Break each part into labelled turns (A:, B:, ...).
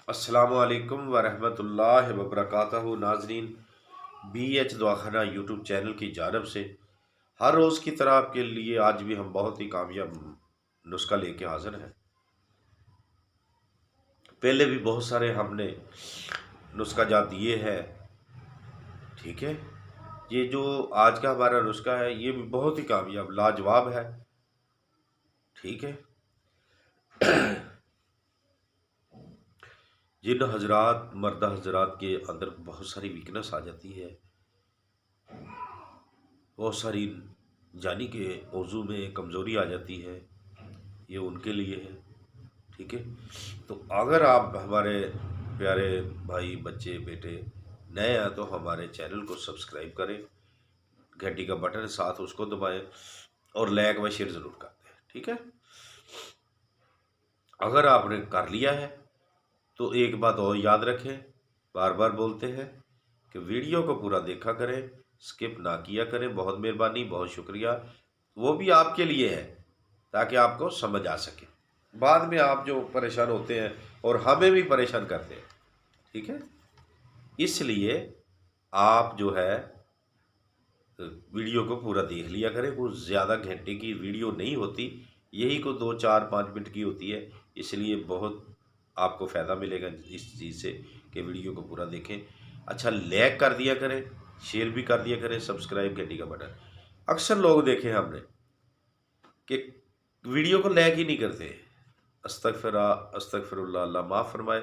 A: अस्सलामुअलैकुम वरहमतुल्लाहि वबरकातुहू। नाजरीन, BH दवाखाना यूट्यूब चैनल की जानब से हर रोज़ की तरह आपके लिए आज भी हम बहुत ही कामयाब नुस्खा लेके हाजिर हैं। पहले भी बहुत सारे हमने नुस्खा जात दिए हैं, ठीक है। ये जो आज का हमारा नुस्खा है ये भी बहुत ही कामयाब लाजवाब है, ठीक है। जिन हजरात मर्द हजरात के अंदर बहुत सारी वीकनेस आ जाती है, बहुत सारी जानी के वज़ू में कमज़ोरी आ जाती है, ये उनके लिए है, ठीक है। तो अगर आप हमारे प्यारे भाई बच्चे बेटे नए हैं तो हमारे चैनल को सब्सक्राइब करें, घंटी का बटन साथ उसको दबाएं और लाइक व शेयर ज़रूर कर दें, ठीक है। अगर आपने कर लिया है तो एक बात और याद रखें, बार बार बोलते हैं कि वीडियो को पूरा देखा करें, स्किप ना किया करें। बहुत मेहरबानी, बहुत शुक्रिया। वो भी आपके लिए है ताकि आपको समझ आ सके। बाद में आप जो परेशान होते हैं और हमें भी परेशान करते हैं, ठीक है। इसलिए आप जो है वीडियो को पूरा देख लिया करें। कुछ ज़्यादा घंटे की वीडियो नहीं होती, यही को 2 4 5 मिनट की होती है। इसलिए बहुत आपको फ़ायदा मिलेगा इस चीज़ से कि वीडियो को पूरा देखें। अच्छा, लाइक कर दिया करें, शेयर भी कर दिया करें, सब्सक्राइब घंटी का बटन। अक्सर लोग देखे हमने कि वीडियो को लाइक ही नहीं करते। अस्तगफिरुल्लाह, अल्लाह माफ़ फरमाए।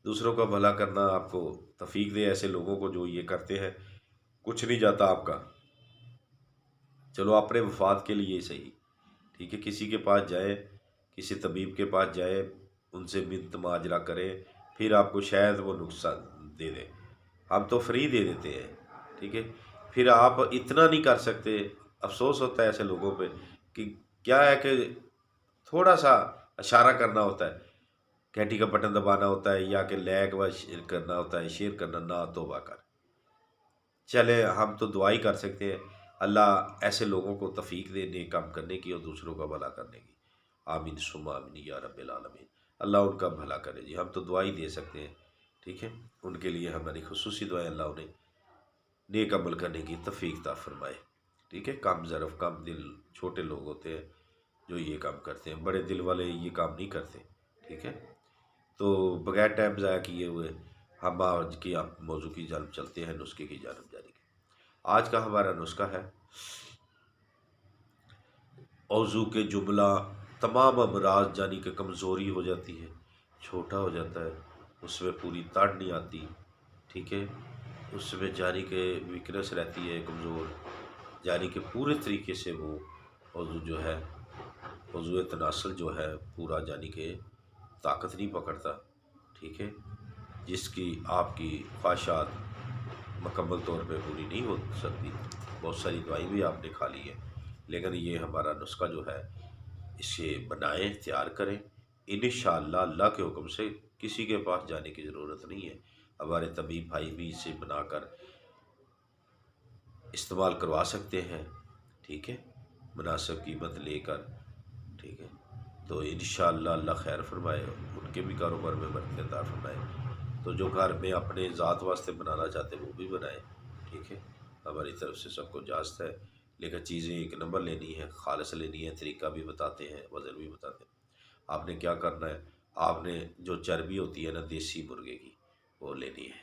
A: दूसरों का भला करना आपको तौफीक दे, ऐसे लोगों को जो ये करते हैं। कुछ नहीं जाता आपका, चलो अपने वफाद के लिए सही, ठीक है। किसी के पास जाए, किसी तबीब के पास जाए, उनसे मिन्नत माजरा करें, फिर आपको शायद वो नुकसान दे दे। हम तो फ्री दे देते हैं, ठीक है। फिर आप इतना नहीं कर सकते। अफसोस होता है ऐसे लोगों पे कि क्या है कि थोड़ा सा इशारा करना होता है, घंटी का बटन दबाना होता है या कि लाइक व शेयर करना होता है। शेयर करना ना तौबा कर। चले हम तो दुआई कर सकते हैं, अल्लाह ऐसे लोगों को तौफीक दे नेक काम करने की और दूसरों का भला करने की। आमीन सुम्मा आमीन या रब्बिल आलमीन। अल्लाह उनका भला करे जी, हम तो दुआई दे सकते हैं, ठीक है। उनके लिए हमारी खुसूसी दुआ, अल्लाह उन्हें नेक अमल करने की तौफीक अता फरमाए, ठीक है। कम ज़रफ़ कम दिल छोटे लोग होते हैं जो ये काम करते हैं, बड़े दिल वाले ये काम नहीं करते, ठीक है। तो बगैर टाइम ज़ाया किए हुए हम आज की आप मौजू की जानब चलते हैं, नुस्खे की जानब जाने के। आज का हमारा नुस्खा है औज़ू के जुमला तमाम अमराज, यानी कि कमज़ोरी हो जाती है, छोटा हो जाता है, उसमें पूरी तड़ नहीं आती, ठीक है। उसमें जानी के वीकनेस रहती है, कमज़ोर, यानी कि पूरे तरीके से वो औज़ू जो है, औज़ू तनासल जो है पूरा जानी कि ताकत नहीं पकड़ता, ठीक है। जिसकी आपकी ख्वाहिशात मुकम्मल तौर पे पूरी नहीं हो सकती। बहुत सारी दवाई भी आपने खा ली है, लेकिन ये हमारा नुस्खा जो है इसे बनाएं, तैयार करें। इंशाअल्लाह अल्लाह के हुक्म से किसी के पास जाने की ज़रूरत नहीं है। हमारे तबीब भाई भी इसे बनाकर इस्तेमाल करवा सकते हैं, ठीक है, मुनासिब कीमत लेकर, ठीक है। तो इंशाअल्लाह अल्लाह खैर फरमाए, उनके भी कारोबार में बरकत अता फरमाए। तो जो घर में अपने ज़ात वास्ते बनाना चाहते हैं वो भी बनाए, ठीक है। हमारी तरफ से सबको इजाज़त है, लेकिन चीज़ें एक नंबर लेनी है, खालिस लेनी है। तरीका भी बताते हैं, वज़न भी बताते हैं। आपने क्या करना है, आपने जो चर्बी होती है ना देसी मुर्गे की, वो लेनी है,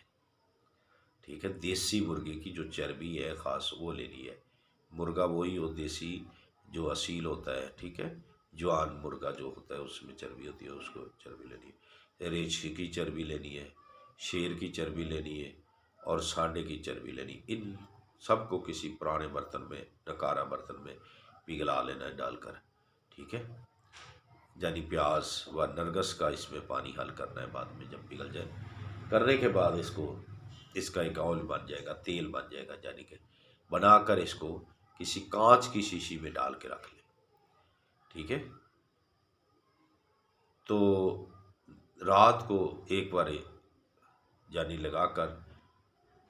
A: ठीक है। देसी मुर्गे की जो चर्बी है ख़ास वो लेनी है। मुर्गा वही हो देसी जो असील होता है, ठीक है। जवान मुर्गा जो होता है उसमें चर्बी होती है, उसको चर्बी लेनी है। रेछ की चर्बी लेनी है, शेर की चर्बी लेनी है और सांडे की चर्बी लेनी। इन सबको किसी पुराने बर्तन में, नकारा बर्तन में पिघला लेना है डालकर, ठीक है। यानी प्याज व नरगस का इसमें पानी हल करना है बाद में जब पिघल जाए। करने के बाद इसका एक ऑयल बन जाएगा, तेल बन जाएगा, यानी कि बनाकर इसको किसी कांच की शीशी में डाल के रख लें, ठीक है। तो रात को एक बार यानी लगाकर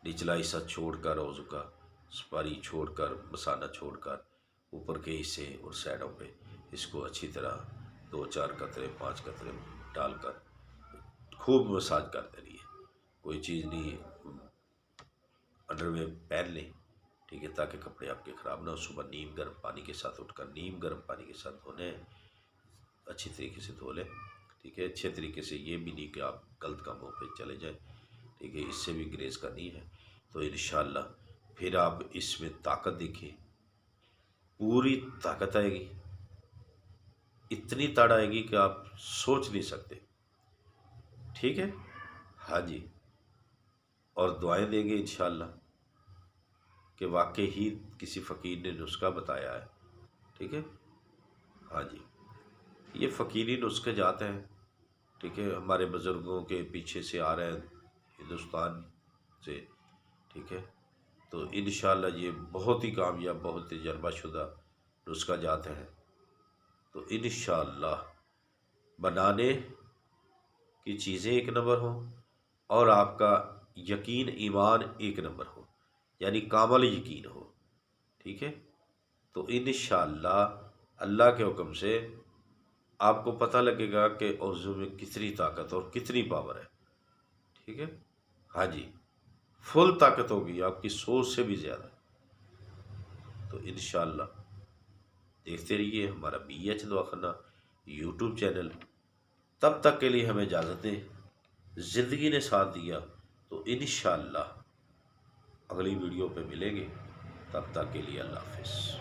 A: निचला हिस्सा छोड़कर, औज़ू का सुपारी छोड़कर, मसाला छोड़कर ऊपर के हिस्से और साइडों पे इसको अच्छी तरह 2 4 कतरे 5 कतरे डालकर खूब मसाज करते रहिए। कोई चीज़ नहीं, अंडरवेयर पहन लें, ठीक है, ताकि कपड़े आपके ख़राब ना हो। सुबह नीम गर्म पानी के साथ उठकर नीम गर्म पानी के साथ धोने, अच्छी तरीके से धो लें, ठीक है। अच्छे तरीके से, ये भी नहीं कि आप गलत कामों पे चले जाएं, ठीक है, इससे भी ग्रेस करनी है। तो इंशाल्लाह फिर आप इसमें ताकत देखिए, पूरी ताकत आएगी, इतनी ताड़ आएगी कि आप सोच नहीं सकते, ठीक है। हाँ जी, और दुआएं देंगे इंशाल्लाह कि वाकई ही किसी फ़कीर ने नुस्खा बताया है, ठीक है। हाँ जी, ये फ़कीरी नुस्खे जाते हैं, ठीक है, हमारे बुज़ुर्गों के पीछे से आ रहे हैं हिंदुस्तान से, ठीक है। तो इंशाल्लाह ये बहुत ही कामयाब, बहुत तजर्बाशुदा नुस्खा जाते हैं। तो इंशाल्लाह बनाने की चीज़ें एक नंबर हों और आपका यकीन ईमान एक नंबर हो, यानी कामल यकीन हो, ठीक है। तो इंशाल्लाह अल्लाह के हुक्म से आपको पता लगेगा कि औज़ु में कितनी ताकत और कितनी पावर है, ठीक है। हाँ जी, फुल ताकत होगी, आपकी सोच से भी ज़्यादा। तो इंशाल्लाह देखते रहिए हमारा BH दवाखाना यूट्यूब चैनल। तब तक के लिए हमें इजाज़त दें, ज़िंदगी ने साथ दिया तो इंशाल्लाह अगली वीडियो पे मिलेंगे। तब तक के लिए अल्लाह हाफ़िज़।